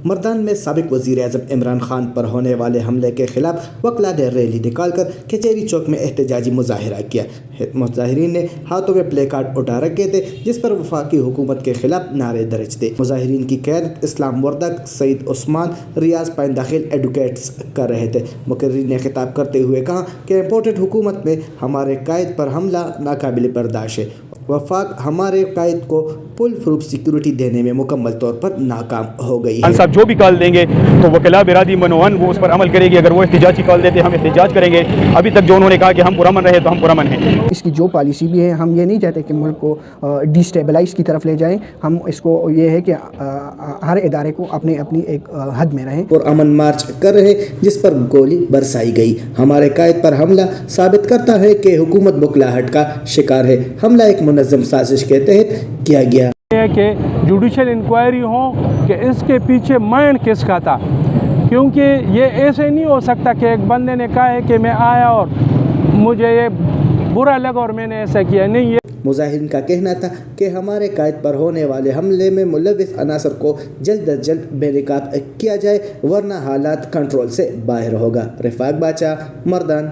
مردان میں سابق وزیر اعظم عمران خان پر ہونے والے حملے کے خلاف وکلاء نے ریلی نکال کر کچہری چوک میں احتجاجی مظاہرہ کیا۔ مظاہرین نے ہاتھوں میں پلے کارڈ اٹھا رکھے تھے جس پر وفاقی حکومت کے خلاف نعرے درج تھے۔ مظاہرین کی قیادت اسلام وردک، سعید عثمان، ریاض پائنداخیل ایڈوکیٹس کر رہے تھے۔ مقررین نے خطاب کرتے ہوئے کہا کہ امپورٹڈ حکومت میں ہمارے قائد پر حملہ ناقابل برداشت ہے۔ وفاق ہمارے قائد کو فل پروف سیکورٹی دینے میں مکمل طور پر ناکام ہو گئی ہے۔ صاحب جو بھی کال دیں گے تو وکلاء برادری منوان وہ اس پر عمل کرے گی۔ اگر وہ احتجاج کی کال دیتے ہیں ہم احتجاج کریں گے۔ ابھی تک جو انہوں نے کہا کہ ہم پرامن رہے تو ہم پرامن ہیں۔ اس کی جو پالیسی بھی ہے ہم یہ نہیں چاہتے کہ ملک کو ڈیسٹیبلائز کی طرف لے جائیں۔ ہم اس کو یہ ہے کہ ہر ادارے کو اپنی ایک حد میں رہیں۔ اور امن مارچ کر رہے جس پر گولی برسائی گئی۔ ہمارے قائد پر حملہ ثابت کرتا ہے کہ حکومت بکلاہٹ کا شکار ہے۔ حملہ ایک منظم سازش کے تحت کیا گیا ہے کہ جوڈیشل انکوائری ہو کہ اس کے پیچھے مائنڈ کس کا تھا، کیونکہ یہ ایسے نہیں ہو سکتا کہ ایک بندے نے کہا ہے کہ میں آیا اور مجھے یہ برا لگا اور میں نے ایسا کیا نہیں۔ یہ مظاہرین کا کہنا تھا کہ ہمارے قائد پر ہونے والے حملے میں ملوث عناصر کو جلد از جلد بے نقاب کیا جائے ورنہ حالات کنٹرول سے باہر ہوگا۔ رفاق باچا، مردان۔